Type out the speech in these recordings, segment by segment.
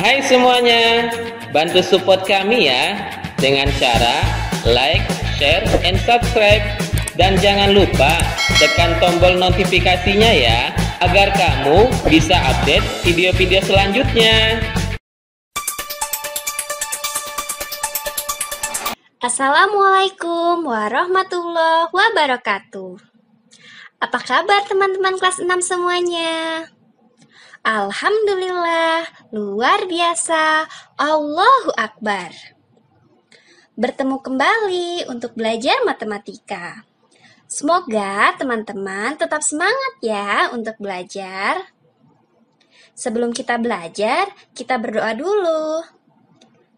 Hai semuanya, bantu support kami ya dengan cara like, share, and subscribe. Dan jangan lupa tekan tombol notifikasinya ya, agar kamu bisa update video-video selanjutnya. Assalamualaikum warahmatullahi wabarakatuh. Apa kabar teman-teman kelas 6 semuanya? Alhamdulillah, luar biasa, Allahu Akbar. Bertemu kembali untuk belajar matematika. Semoga teman-teman tetap semangat ya untuk belajar. Sebelum kita belajar, kita berdoa dulu.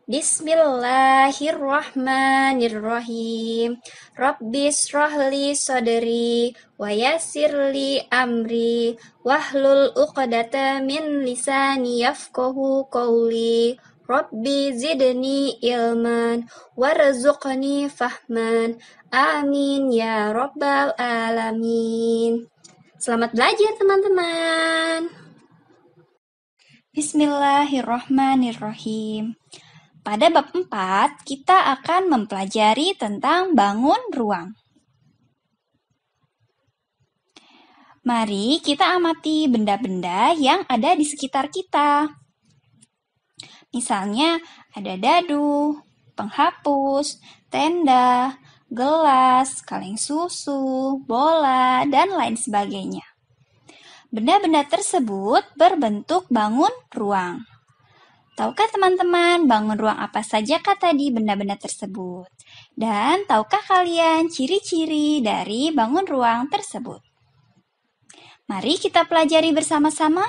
Bismillahirrahmanirrahim. Rabbis shrahli sadri wa yassirli amri wahlul 'uqdatam min lisani yafqahu qawli. Rabbi zidni ilman warzuqni fahman. Amin ya rabbal alamin. Selamat belajar teman-teman. Bismillahirrahmanirrahim. Pada bab 4, kita akan mempelajari tentang bangun ruang. Mari kita amati benda-benda yang ada di sekitar kita. Misalnya, ada dadu, penghapus, tenda, gelas, kaleng susu, bola, dan lain sebagainya. Benda-benda tersebut berbentuk bangun ruang. Tahukah teman-teman bangun ruang apa saja tadi benda-benda tersebut? Dan tahukah kalian ciri-ciri dari bangun ruang tersebut? Mari kita pelajari bersama-sama.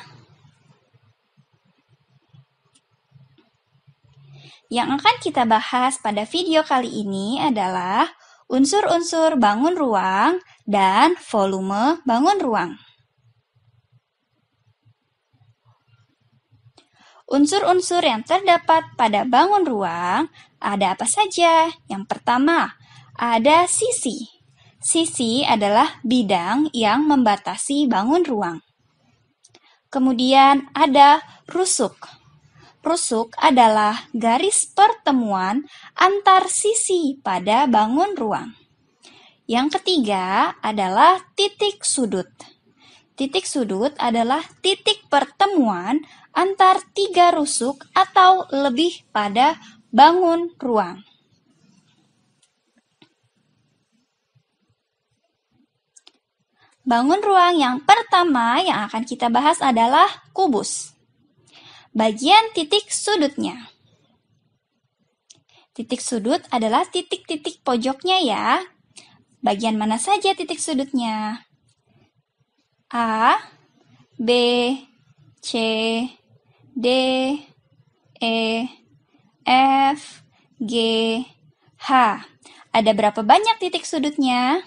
Yang akan kita bahas pada video kali ini adalah unsur-unsur bangun ruang dan volume bangun ruang. Unsur-unsur yang terdapat pada bangun ruang ada apa saja? Yang pertama, ada sisi. Sisi adalah bidang yang membatasi bangun ruang. Kemudian ada rusuk. Rusuk adalah garis pertemuan antar sisi pada bangun ruang. Yang ketiga adalah titik sudut. Titik sudut adalah titik pertemuan antar tiga rusuk atau lebih pada bangun ruang. Bangun ruang yang pertama yang akan kita bahas adalah kubus. Bagian titik sudutnya. Titik sudut adalah titik-titik pojoknya ya. Bagian mana saja titik sudutnya? A, B, C, D, E, F, G, H. Ada berapa banyak titik sudutnya?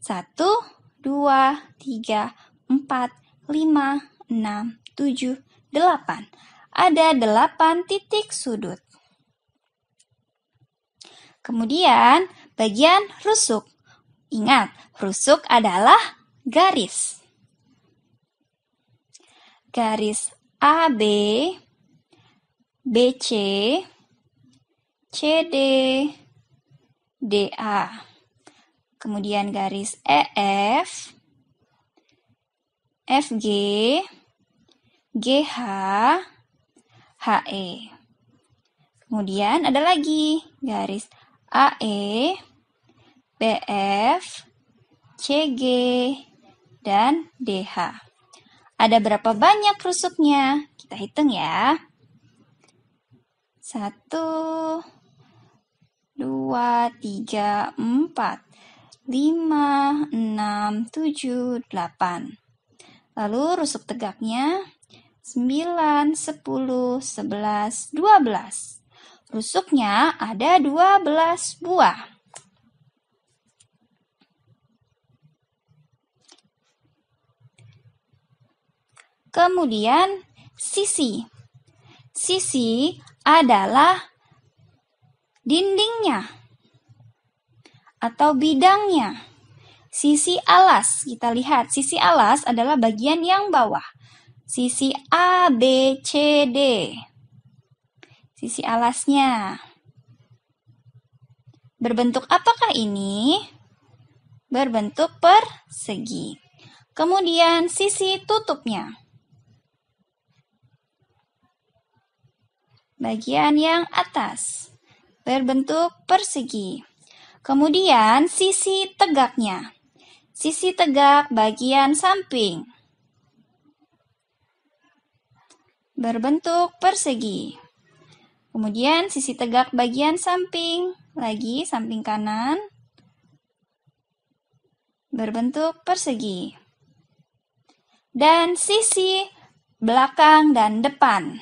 1, 2, 3, 4, 5, 6, 7, 8. Ada 8 titik sudut. Kemudian bagian rusuk. Ingat, rusuk adalah garis. Garis AB, BC, CD, DA. Kemudian garis EF, FG, GH, HE. Kemudian ada lagi garis AE, BF, CG, dan DH. Ada berapa banyak rusuknya? Kita hitung ya. 1, 2, 3, 4, 5, 6, 7, 8. Lalu rusuk tegaknya 9, 10, 11, 12. Rusuknya ada 12 buah. Kemudian sisi. Sisi adalah dindingnya atau bidangnya. Sisi alas, kita lihat sisi alas adalah bagian yang bawah. Sisi A, B, C, D. sisi alasnya. Berbentuk apakah ini? Berbentuk persegi. Kemudian sisi tutupnya. Bagian yang atas berbentuk persegi. Kemudian sisi tegaknya. Sisi tegak bagian samping berbentuk persegi. Kemudian sisi tegak bagian samping, lagi samping kanan, berbentuk persegi. Dan sisi belakang dan depan.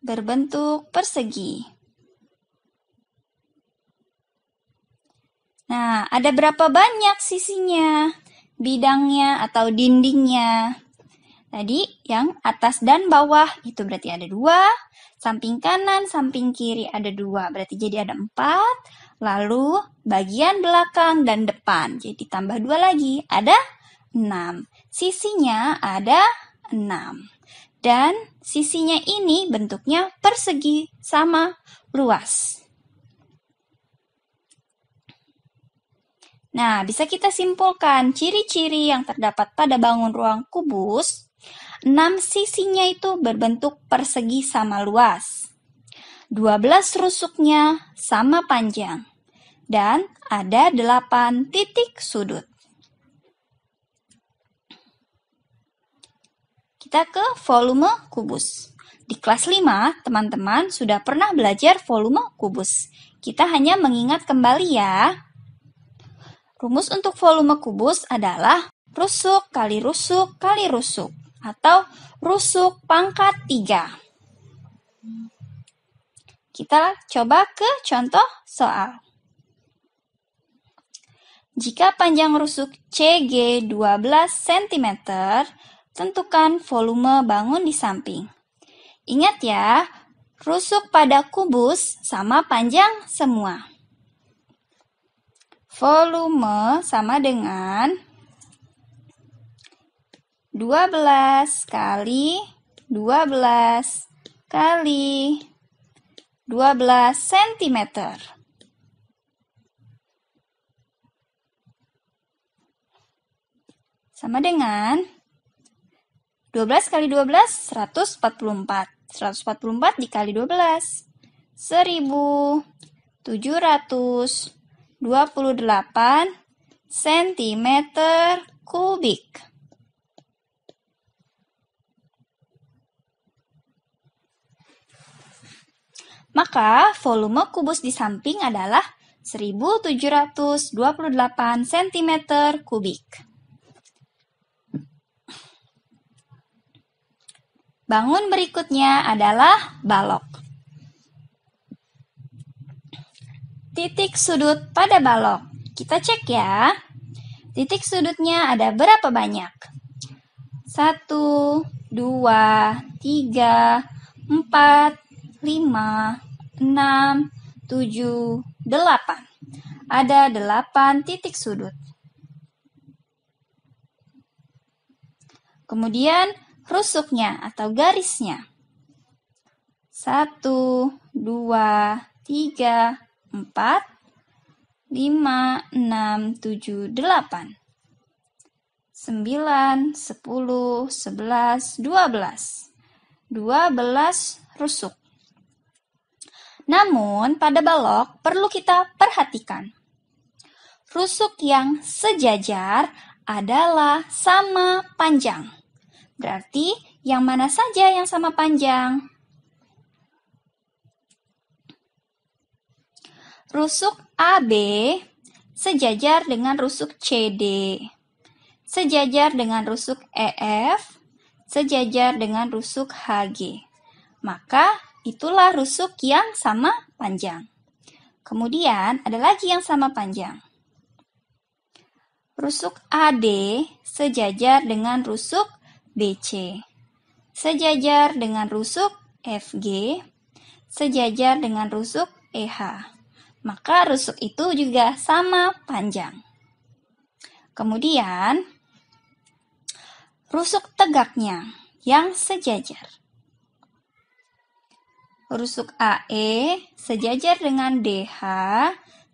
Berbentuk persegi. Nah, ada berapa banyak sisinya, bidangnya atau dindingnya? Tadi yang atas dan bawah itu berarti ada 2, samping kanan, samping kiri ada 2, berarti jadi ada 4, lalu bagian belakang dan depan, jadi tambah 2 lagi, ada 6. Sisinya ada 6. Dan sisinya ini bentuknya persegi sama luas. Nah, bisa kita simpulkan ciri-ciri yang terdapat pada bangun ruang kubus. 6 sisinya itu berbentuk persegi sama luas. 12 rusuknya sama panjang. Dan ada 8 titik sudut. Kita ke volume kubus. Di kelas 5, teman-teman sudah pernah belajar volume kubus. Kita hanya mengingat kembali ya. Rumus untuk volume kubus adalah rusuk kali rusuk kali rusuk atau rusuk pangkat 3. Kita coba ke contoh soal. Jika panjang rusuk CG 12 cm, tentukan volume bangun di samping. Ingat ya, rusuk pada kubus sama panjang semua. Volume sama dengan 12 kali 12 kali 12 cm. Sama dengan 12 kali 12, 144. 144 dikali 12, 1728 cm kubik. Maka volume kubus di samping adalah 1728 cm kubik. Bangun berikutnya adalah balok. Titik sudut pada balok. Kita cek ya. Titik sudutnya ada berapa banyak? 1, 2, 3, 4, 5, 6, 7, 8. Ada 8 titik sudut. Kemudian rusuknya atau garisnya. 1, 2, 3, 4, 5, 6, 7, 8. 9, 10, 11, 12. 12 rusuk. Namun, pada balok perlu kita perhatikan. Rusuk yang sejajar adalah sama panjang. Berarti, yang mana saja yang sama panjang? Rusuk AB sejajar dengan rusuk CD, sejajar dengan rusuk EF, sejajar dengan rusuk HG. Maka itulah rusuk yang sama panjang. Kemudian ada lagi yang sama panjang. Rusuk AD sejajar dengan rusuk BC, sejajar dengan rusuk FG, sejajar dengan rusuk EH. Maka rusuk itu juga sama panjang. Kemudian, rusuk tegaknya yang sejajar. Rusuk AE sejajar dengan DH,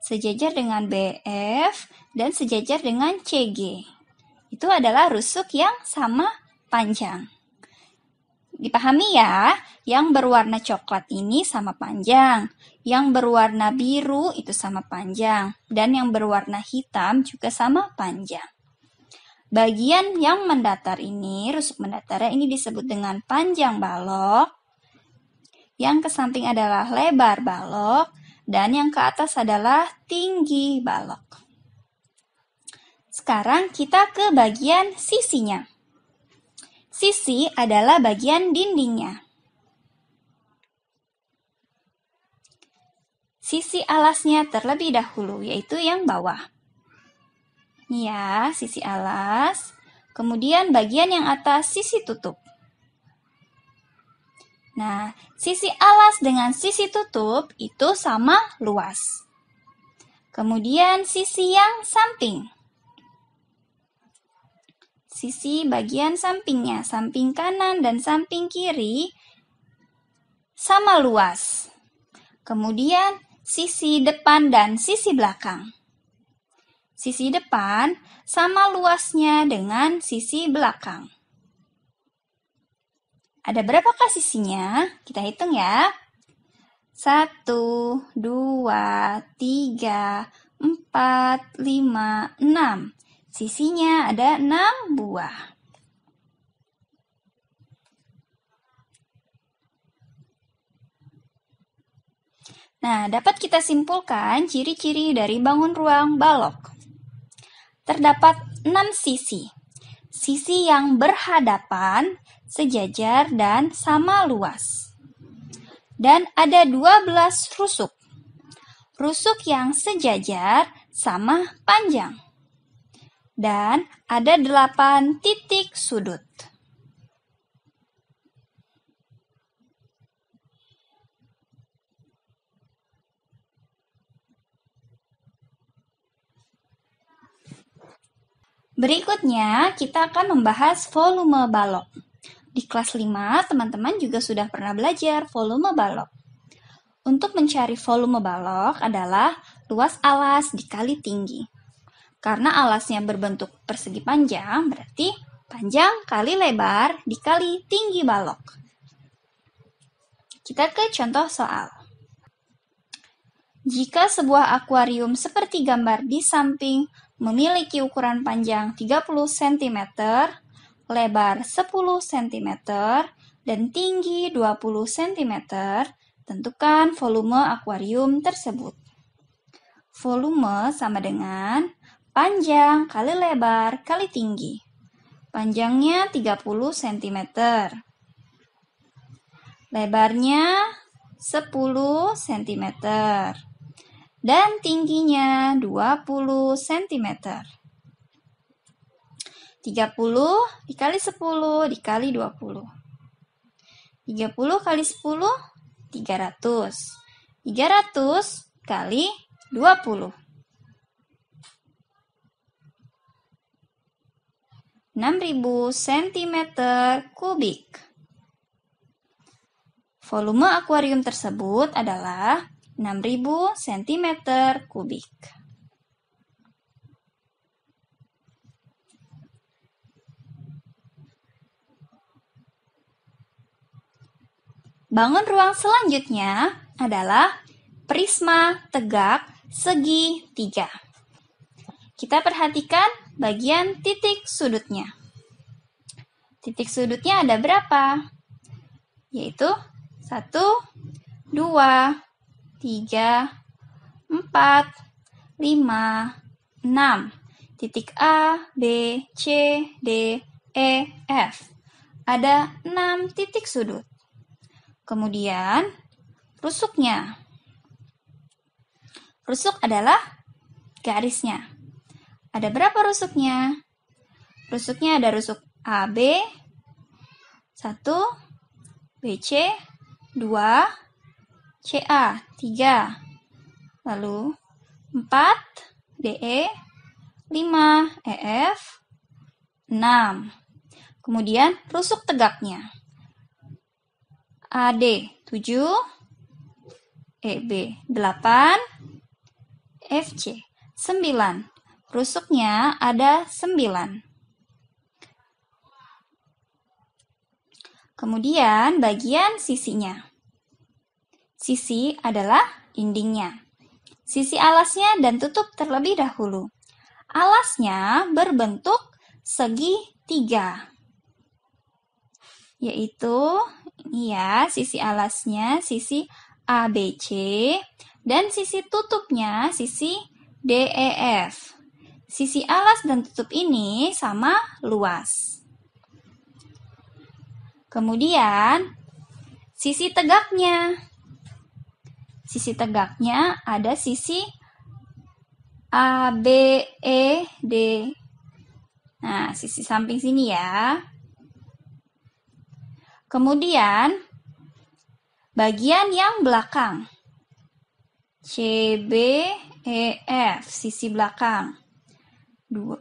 sejajar dengan BF, dan sejajar dengan CG. Itu adalah rusuk yang sama panjang. Dipahami ya, yang berwarna coklat ini sama panjang, yang berwarna biru itu sama panjang, dan yang berwarna hitam juga sama panjang. Bagian yang mendatar ini, rusuk mendatarnya ini disebut dengan panjang balok, yang ke samping adalah lebar balok, dan yang ke atas adalah tinggi balok. Sekarang kita ke bagian sisinya. Sisi adalah bagian dindingnya. Sisi alasnya terlebih dahulu, yaitu yang bawah. Ini ya, sisi alas. Kemudian bagian yang atas, sisi tutup. Nah, sisi alas dengan sisi tutup itu sama luas. Kemudian sisi yang samping. Sisi bagian sampingnya, samping kanan dan samping kiri sama luas. Kemudian sisi depan dan sisi belakang. Sisi depan sama luasnya dengan sisi belakang. Ada berapakah sisinya? Kita hitung ya. 1, 2, 3, 4, 5, 6. Sisinya ada 6 buah. Nah, dapat kita simpulkan ciri-ciri dari bangun ruang balok. Terdapat 6 sisi. Sisi yang berhadapan, sejajar, dan sama luas. Dan ada 12 rusuk. Rusuk yang sejajar sama panjang. Dan ada 8 titik sudut. Berikutnya, kita akan membahas volume balok. Di kelas 5, teman-teman juga sudah pernah belajar volume balok. Untuk mencari volume balok adalah luas alas dikali tinggi. Karena alasnya berbentuk persegi panjang, berarti panjang kali lebar dikali tinggi balok. Kita ke contoh soal. Jika sebuah akuarium seperti gambar di samping memiliki ukuran panjang 30 cm, lebar 10 cm, dan tinggi 20 cm, tentukan volume akuarium tersebut. Volume sama dengan panjang kali lebar kali tinggi. Panjangnya 30 cm. Lebarnya 10 cm. Dan tingginya 20 cm. 30 dikali 10 dikali 20. 30 kali 10, 300. 300 kali 20. 6.000 cm kubik. Volume akuarium tersebut adalah 6.000 cm kubik. Bangun ruang selanjutnya adalah prisma tegak segi 3. Kita perhatikan bagian titik sudutnya. Titik sudutnya ada berapa? Yaitu 1, 2, 3, 4, 5, 6. Titik A, B, C, D, E, F. Ada 6 titik sudut. Kemudian, rusuknya. Rusuk adalah garisnya. Ada berapa rusuknya? Rusuknya ada rusuk AB, 1, BC, 2, CA, 3, lalu 4, DE, 5, EF 6. Kemudian rusuk tegaknya. AD 7, EB 8, FC 9. Rusuknya ada 9. Kemudian bagian sisinya. Sisi adalah dindingnya. Sisi alasnya dan tutup terlebih dahulu. Alasnya berbentuk segitiga. Yaitu ini ya, sisi alasnya, sisi ABC, dan sisi tutupnya, sisi DEF. Sisi alas dan tutup ini sama luas. Kemudian, sisi tegaknya. Sisi tegaknya ada sisi ABED. Nah, sisi samping sini ya. Kemudian, bagian yang belakang. CBEF, sisi belakang. 2.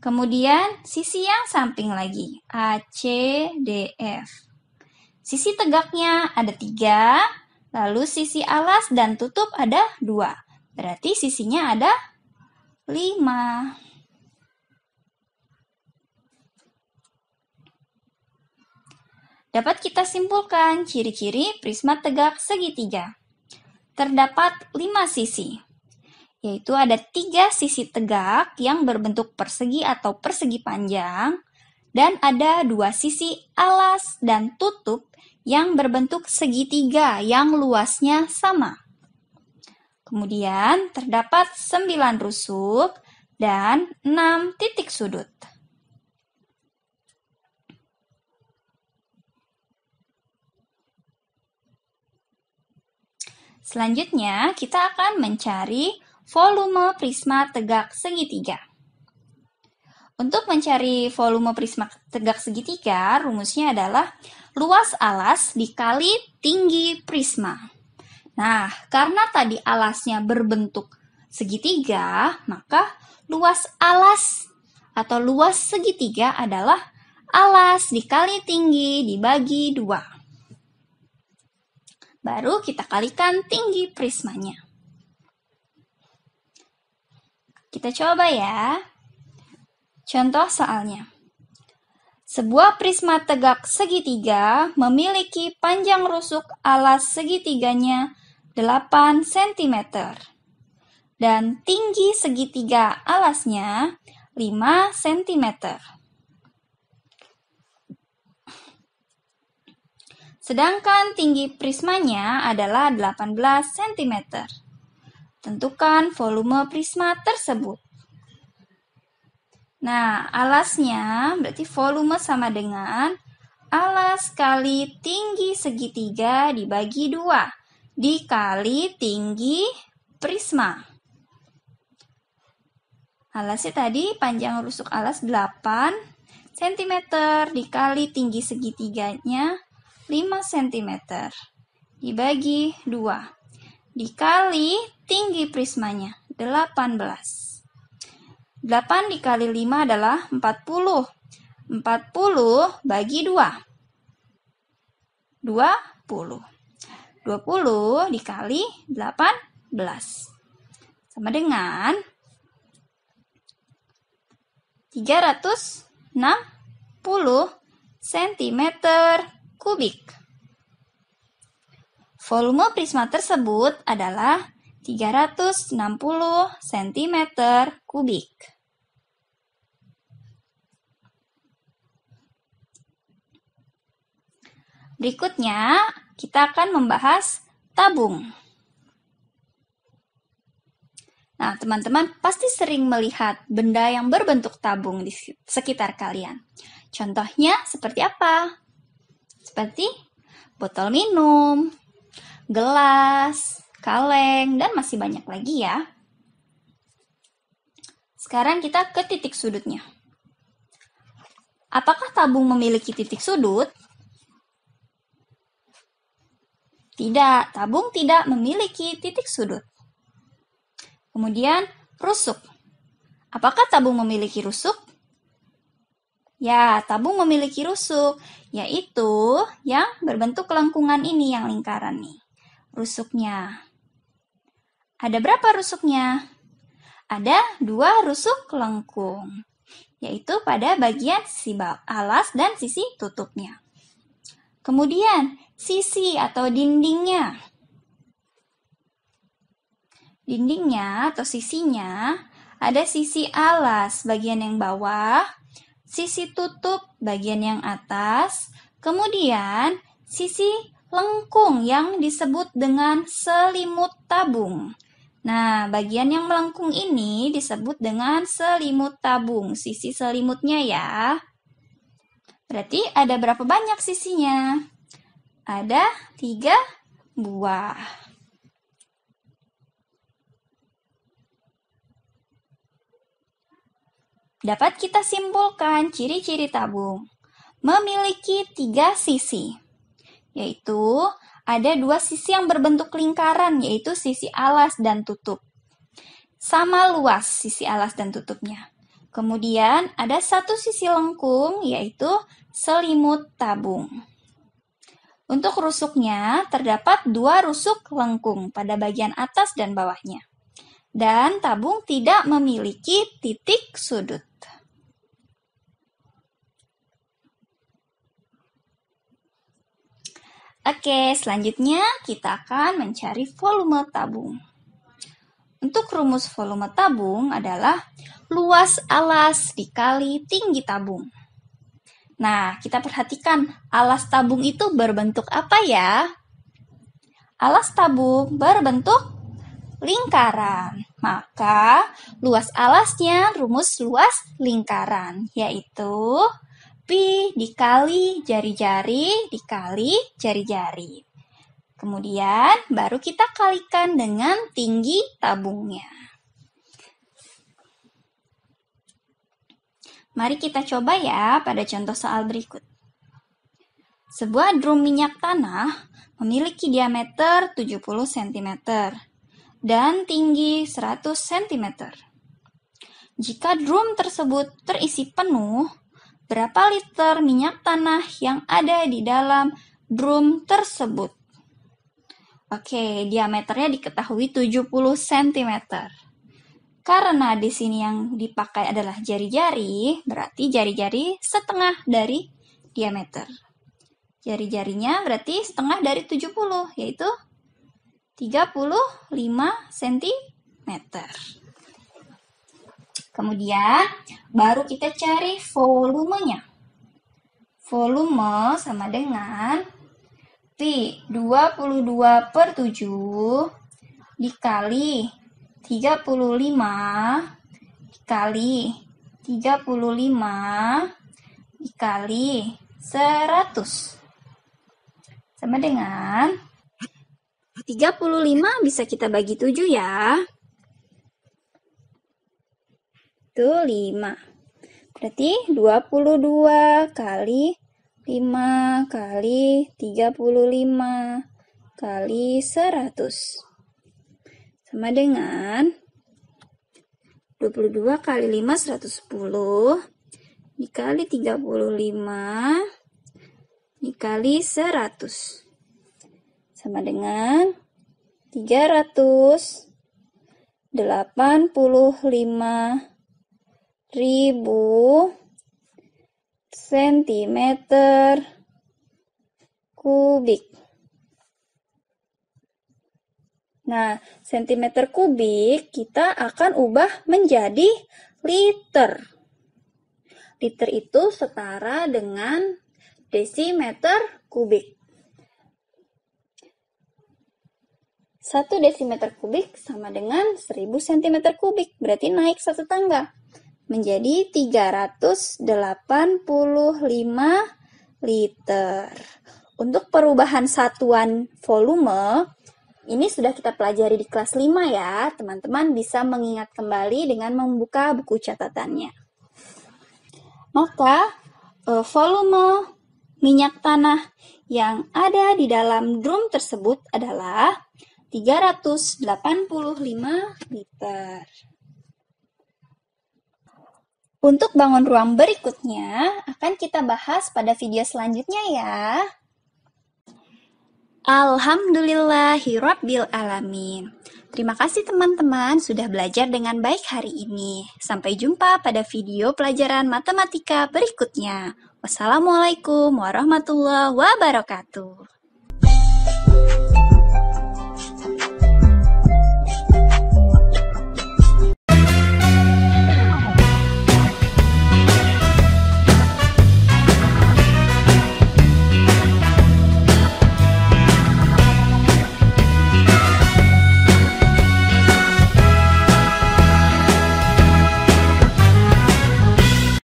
Kemudian, sisi yang samping lagi. ACDF. Sisi tegaknya ada 3, lalu sisi alas dan tutup ada 2. Berarti sisinya ada 5. Dapat kita simpulkan ciri-ciri prisma tegak segitiga. Terdapat 5 sisi, yaitu ada 3 sisi tegak yang berbentuk persegi atau persegi panjang, dan ada 2 sisi alas dan tutup yang berbentuk segitiga yang luasnya sama. Kemudian terdapat 9 rusuk dan 6 titik sudut. Selanjutnya, kita akan mencari volume prisma tegak segitiga. Untuk mencari volume prisma tegak segitiga, rumusnya adalah luas alas dikali tinggi prisma. Nah, karena tadi alasnya berbentuk segitiga, maka luas alas atau luas segitiga adalah alas dikali tinggi dibagi 2. Baru kita kalikan tinggi prismanya. Kita coba ya. Contoh soalnya. Sebuah prisma tegak segitiga memiliki panjang rusuk alas segitiganya 8 cm dan tinggi segitiga alasnya 5 cm. Sedangkan tinggi prismanya adalah 18 cm. Tentukan volume prisma tersebut. Nah, alasnya berarti volume sama dengan alas kali tinggi segitiga dibagi 2 dikali tinggi prisma. Alasnya tadi panjang rusuk alas 8 cm dikali tinggi segitiganya 5 cm dibagi 2 dikali tinggi prismanya 18. 8 dikali 5 adalah 40. 40 bagi 2. 20. 20 dikali 18. Sama dengan 360 cm kubik. Volume prisma tersebut adalah 360 cm kubik. Berikutnya, kita akan membahas tabung. Nah, teman-teman pasti sering melihat benda yang berbentuk tabung di sekitar kalian. Contohnya seperti apa? Seperti botol minum, gelas, kaleng, dan masih banyak lagi ya. Sekarang kita ke titik sudutnya. Apakah tabung memiliki titik sudut? Tidak, tabung tidak memiliki titik sudut. Kemudian rusuk. Apakah tabung memiliki rusuk? Ya, tabung memiliki rusuk, yaitu yang berbentuk lengkungan ini, yang lingkaran nih. Rusuknya. Ada berapa rusuknya? Ada 2 rusuk lengkung, yaitu pada bagian sisi alas dan sisi tutupnya. Kemudian, sisi atau dindingnya. Dindingnya atau sisinya ada sisi alas bagian yang bawah, sisi tutup bagian yang atas, kemudian sisi lengkung yang disebut dengan selimut tabung. Nah, bagian yang melengkung ini disebut dengan selimut tabung, sisi selimutnya ya. Berarti ada berapa banyak sisinya? Ada 3 buah. Dapat kita simpulkan ciri-ciri tabung. Memiliki 3 sisi, yaitu ada 2 sisi yang berbentuk lingkaran, yaitu sisi alas dan tutup. Sama luas sisi alas dan tutupnya. Kemudian ada 1 sisi lengkung, yaitu selimut tabung. Untuk rusuknya, terdapat 2 rusuk lengkung pada bagian atas dan bawahnya. Dan tabung tidak memiliki titik sudut. Oke, selanjutnya kita akan mencari volume tabung. Untuk rumus volume tabung adalah luas alas dikali tinggi tabung. Nah, kita perhatikan alas tabung itu berbentuk apa ya? Alas tabung berbentuk lingkaran. Maka, luas alasnya rumus luas lingkaran, yaitu pi dikali jari-jari dikali jari-jari. Kemudian baru kita kalikan dengan tinggi tabungnya. Mari kita coba ya pada contoh soal berikut. Sebuah drum minyak tanah memiliki diameter 70 cm dan tinggi 100 cm. Jika drum tersebut terisi penuh, berapa liter minyak tanah yang ada di dalam drum tersebut? Oke, diameternya diketahui 70 cm. Karena di sini yang dipakai adalah jari-jari, berarti jari-jari setengah dari diameter. Jari-jarinya berarti setengah dari 70, yaitu 35 cm. Kemudian, baru kita cari volumenya. Volume sama dengan Pi 22/7 dikali 35 dikali 35 dikali 100. Sama dengan 35 bisa kita bagi 7 ya. Itu 5. Berarti 22 kali 5 kali 35 kali 100. Sama dengan 22 kali 5, 110. Dikali 35 dikali 100. Sama dengan 385.000 centimeter kubik. Nah, sentimeter kubik kita akan ubah menjadi liter. Liter itu setara dengan desimeter kubik. 1 desimeter kubik sama dengan 1000 cm kubik. Berarti naik 1 tangga. Menjadi 385 liter. Untuk perubahan satuan volume, ini sudah kita pelajari di kelas 5 ya. Teman-teman bisa mengingat kembali dengan membuka buku catatannya. Maka, volume minyak tanah yang ada di dalam drum tersebut adalah 385 liter. Untuk bangun ruang berikutnya akan kita bahas pada video selanjutnya ya. Alhamdulillahirabbil alamin. Terima kasih teman-teman sudah belajar dengan baik hari ini. Sampai jumpa pada video pelajaran matematika berikutnya. Wassalamualaikum warahmatullahi wabarakatuh.